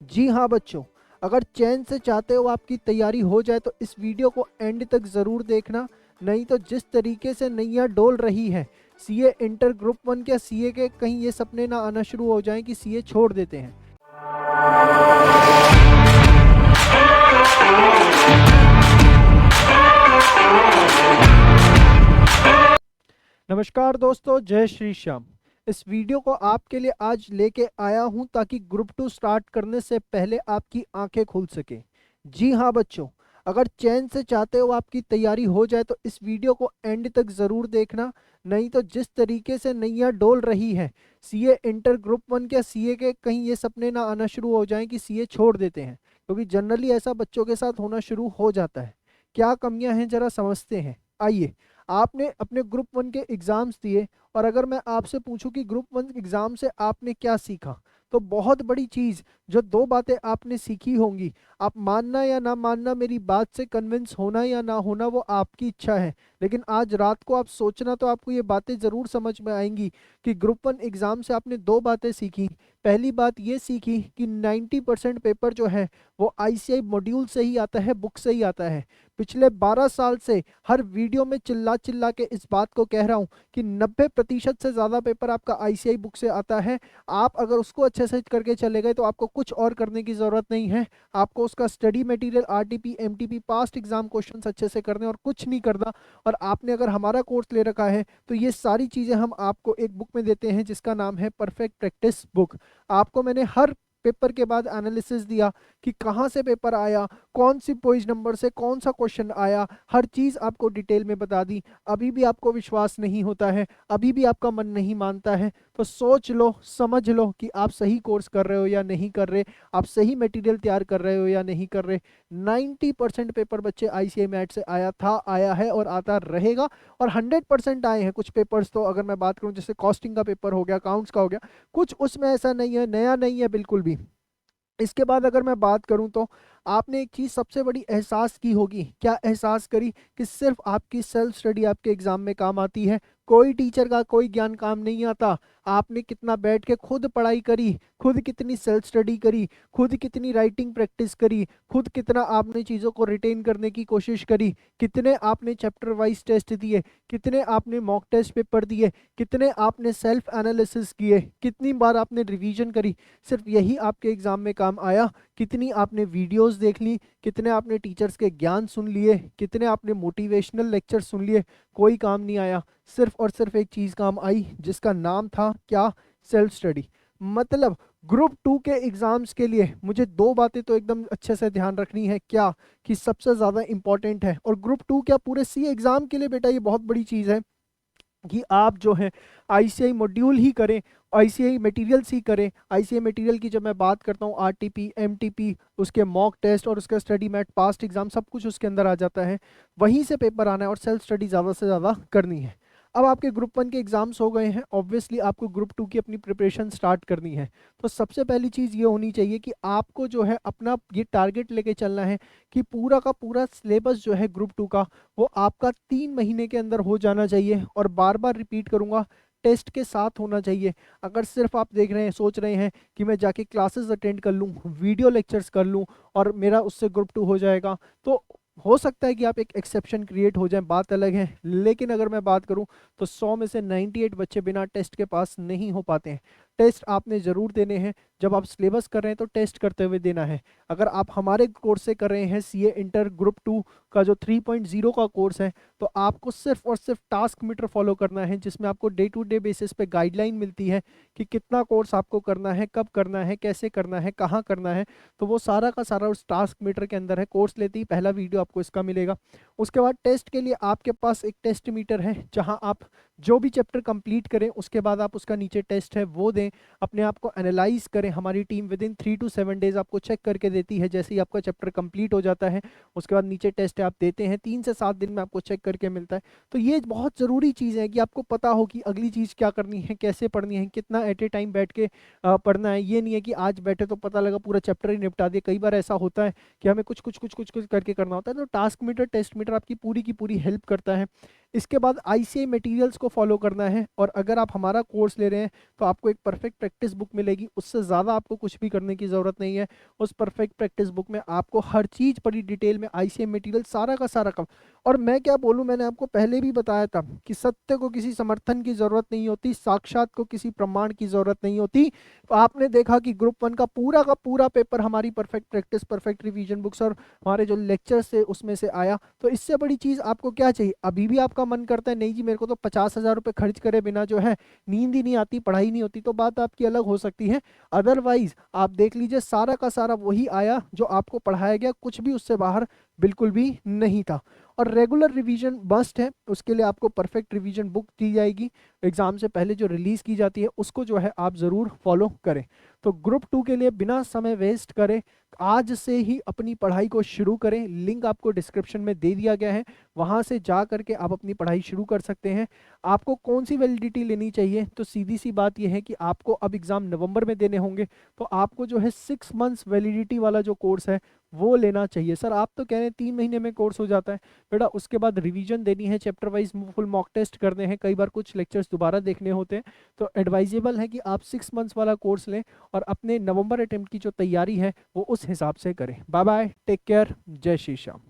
जी हाँ बच्चों, अगर चैन से चाहते हो आपकी तैयारी हो जाए तो इस वीडियो को एंड तक ज़रूर देखना। नहीं तो जिस तरीके से नैया डोल रही है सीए इंटर ग्रुप 1 के सीए के, कहीं ये सपने ना आना शुरू हो जाएं कि सीए छोड़ देते हैं। नमस्कार दोस्तों, जय श्री श्याम। इस वीडियो को आपके लिए आज लेके आया हूं ताकि ग्रुप 2 स्टार्ट करने से पहले आपकी आंखें खुल सके। जी हाँ बच्चों, अगर चैन से चाहते हो आपकी तैयारी हो जाए तो इस वीडियो को एंड तक ज़रूर देखना। नहीं तो जिस तरीके से नैया डोल रही है सीए इंटर ग्रुप 1 के सीए के, कहीं ये सपने ना आना शुरू हो जाएं कि सीए छोड़ देते हैं, क्योंकि जनरली ऐसा बच्चों के साथ होना शुरू हो जाता है। क्या कमियां हैं जरा समझते हैं। आइए, आपने अपने ग्रुप 1 के एग्ज़ाम्स दिए और अगर मैं आपसे पूछूं कि ग्रुप 1 एग्ज़ाम से आपने क्या सीखा, तो बहुत बड़ी चीज़ जो दो बातें आपने सीखी होंगी। आप मानना या ना मानना, मेरी बात से कन्विंस होना या ना होना वो आपकी इच्छा है, लेकिन आज रात को आप सोचना तो आपको ये बातें ज़रूर समझ में आएंगी कि ग्रुप 1 एग्ज़ाम से आपने दो बातें सीखी। पहली बात ये सीखी कि 90% पेपर जो है वो आईसीआई मॉड्यूल से ही आता है, बुक से ही आता है। पिछले 12 साल से हर वीडियो में चिल्ला चिल्ला के इस बात को कह रहा हूँ कि 90% से ज़्यादा पेपर आपका आईसीआई बुक से आता है। आप अगर उसको अच्छे से करके चले गए तो आपको कुछ और करने की ज़रूरत नहीं है। आपको उसका study material, RTP, MTP, past exam questions अच्छे से करने और कुछ नहीं करना। और आपने अगर हमारा कोर्स ले रखा है तो ये सारी चीज़ें हम आपको एक बुक में देते हैं जिसका नाम है परफेक्ट प्रैक्टिस बुक। आपको मैंने हर पेपर के बाद एनालिसिस दिया कि कहाँ से पेपर आया, कौन सी पेज नंबर से कौन सा क्वेश्चन आया, हर चीज़ आपको डिटेल में बता दी। अभी भी आपको विश्वास नहीं होता है, अभी भी आपका मन नहीं मानता है, तो सोच लो, समझ लो कि आप सही कोर्स कर रहे हो या नहीं कर रहे, आप सही मटेरियल तैयार कर रहे हो या नहीं कर रहे। 90% पेपर बच्चे आईसीआई मैट से आया था, आया है और आता रहेगा। और 100% आए हैं कुछ पेपर्स। तो अगर मैं बात करूं, जैसे कॉस्टिंग का पेपर हो गया, अकाउंट्स का हो गया, कुछ उसमें ऐसा नहीं है, नया नहीं है बिल्कुल भी। इसके बाद अगर मैं बात करूं तो आपने एक चीज़ सबसे बड़ी एहसास की होगी। क्या एहसास करी? कि सिर्फ आपकी सेल्फ स्टडी आपके एग्जाम में काम आती है, कोई टीचर का कोई ज्ञान काम नहीं आता। आपने कितना बैठ के खुद पढ़ाई करी, खुद कितनी सेल्फ स्टडी करी, खुद कितनी राइटिंग प्रैक्टिस करी, खुद कितना आपने चीज़ों को रिटेन करने की कोशिश करी, कितने आपने चैप्टर वाइज टेस्ट दिए, कितने आपने मॉक टेस्ट पेपर दिए, कितने आपने सेल्फ एनालिसिस किए, कितनी बार आपने रिवीजन करी, सिर्फ यही आपके एग्जाम में काम आया। कितनी आपने वीडियोस देख ली, कितने आपने टीचर्स के ज्ञान सुन लिए, कितने आपने मोटिवेशनल लेक्चर सुन लिए, कोई काम नहीं आया। सिर्फ और सिर्फ एक चीज़ काम आई जिसका नाम था क्या? Self study. मतलब ग्रुप 2 के एग्जाम्स के लिए मुझे दो बातें तो एकदम अच्छे से ध्यान रखनी है। क्या? कि सबसे ज़्यादा इंपॉर्टेंट है, और ग्रुप 2 क्या पूरे सी एग्ज़ाम के लिए बेटा ये बहुत बड़ी चीज़ है कि आप जो है आईसीआई मॉड्यूल ही करें, आईसीआई मटेरियल्स ही करें। आईसीआई मटेरियल की जब मैं बात करता हूँ, आरटीपी, एमटीपी, उसके मॉक टेस्ट और उसका स्टडी मैट, पास्ट एग्जाम, सब कुछ उसके अंदर आ जाता है। वहीं से पेपर आना है और सेल्फ स्टडी ज़्यादा से ज़्यादा करनी है। अब आपके ग्रुप 1 के एग्जाम्स हो गए हैं, ऑब्वियसली आपको ग्रुप 2 की अपनी प्रिपरेशन स्टार्ट करनी है। तो सबसे पहली चीज़ ये होनी चाहिए कि आपको जो है अपना ये टारगेट लेके चलना है कि पूरा का पूरा सिलेबस जो है ग्रुप 2 का, वो आपका 3 महीने के अंदर हो जाना चाहिए। और बार बार रिपीट करूंगा, टेस्ट के साथ होना चाहिए। अगर सिर्फ आप देख रहे हैं, सोच रहे हैं कि मैं जाके क्लासेस अटेंड कर लूँ, वीडियो लेक्चर्स कर लूँ और मेरा उससे ग्रुप 2 हो जाएगा, तो हो सकता है कि आप एक एक्सेप्शन क्रिएट हो जाए, बात अलग है। लेकिन अगर मैं बात करूं तो 100 में से 98 बच्चे बिना टेस्ट के पास नहीं हो पाते हैं। टेस्ट आपने ज़रूर देने हैं। जब आप सिलेबस कर रहे हैं तो टेस्ट करते हुए देना है। अगर आप हमारे कोर्स से कर रहे हैं सीए इंटर ग्रुप 2 का जो 3.0 का कोर्स है, तो आपको सिर्फ और सिर्फ टास्क मीटर फॉलो करना है, जिसमें आपको डे टू डे बेसिस पे गाइडलाइन मिलती है कि कितना कोर्स आपको करना है, कब करना है, कैसे करना है, कहाँ करना है। तो वो सारा का सारा उस टास्क मीटर के अंदर है। कोर्स लेते ही पहला वीडियो आपको इसका मिलेगा। उसके बाद टेस्ट के लिए आपके पास एक टेस्ट मीटर है, जहाँ आप जो भी चैप्टर कंप्लीट करें उसके बाद आप उसका नीचे टेस्ट है वो दें, अपने आप को एनालाइज करें। हमारी team with in 3 to 7 days आपको चेक करके देती है। जैसे ही आपका चैप्टर कंप्लीट हो जाता है उसके बाद नीचे टेस्ट है आप देते हैं, 3 से 7 दिन में आपको चेक करके मिलता है। तो ये बहुत ज़रूरी चीज़ है कि आपको पता हो कि अगली चीज़ क्या करनी है, कैसे पढ़नी है, कितना एट ए टाइम बैठ के पढ़ना है। ये नहीं है कि आज बैठे तो पता लगा पूरा चैप्टर ही निपटा दिया। कई बार ऐसा होता है कि हमें कुछ कुछ कुछ कुछ कुछ करके करना होता है। तो टास्क मीटर, टेस्ट मीटर आपकी पूरी की पूरी हेल्प करता है। इसके बाद आईसीआई मटेरियल्स को फॉलो करना है, और अगर आप हमारा कोर्स ले रहे हैं तो आपको एक परफेक्ट प्रैक्टिस बुक मिलेगी, उससे ज़्यादा आपको कुछ भी करने की ज़रूरत नहीं है। उस परफेक्ट प्रैक्टिस बुक में आपको हर चीज़ बड़ी डिटेल में आईसीआई मटेरियल सारा का सारा कम। और मैं क्या बोलूँ, मैंने आपको पहले भी बताया था कि सत्य को किसी समर्थन की ज़रूरत नहीं होती, साक्षात को किसी प्रमाण की ज़रूरत नहीं होती। तो आपने देखा कि ग्रुप वन का पूरा पेपर हमारी perfect practice, perfect revision books और हमारे जो लेक्चर्स थे उसमें से आया। तो इससे बड़ी चीज़ आपको क्या चाहिए? अभी भी आपका मन करता है नहीं जी मेरे को तो 50,000 रुपये खर्च करे बिना जो है नींद ही नहीं आती, पढ़ाई नहीं होती, तो बात आपकी अलग हो सकती है। अदरवाइज आप देख लीजिए सारा का सारा वही आया जो आपको पढ़ाया गया, कुछ भी उससे बाहर बिल्कुल भी नहीं था। और रेगुलर रिवीजन मस्ट है, उसके लिए आपको परफेक्ट रिवीजन बुक दी जाएगी एग्जाम से पहले जो रिलीज की जाती है, उसको जो है आप ज़रूर फॉलो करें। तो ग्रुप टू के लिए बिना समय वेस्ट करें आज से ही अपनी पढ़ाई को शुरू करें। लिंक आपको डिस्क्रिप्शन में दे दिया गया है, वहां से जा करके आप अपनी पढ़ाई शुरू कर सकते हैं। आपको कौन सी वैलिडिटी लेनी चाहिए? तो सीधी सी बात यह है कि आपको अब एग्जाम नवंबर में देने होंगे, तो आपको जो है 6 मंथ्स वैलिडिटी वाला जो कोर्स है वो लेना चाहिए। सर आप तो कह रहे हैं 3 महीने में कोर्स हो जाता है, बेटा उसके बाद रिवीजन देनी है, chapter wise full mock test करने हैं, कई बार कुछ लेक्चर्स दोबारा देखने होते हैं। तो एडवाइजेबल है कि आप 6 मंथ्स वाला कोर्स लें और अपने नवंबर अटेम्प्ट की जो तैयारी है वो उस हिसाब से करें। बाय बाय, टेक केयर, जय श्री श्याम।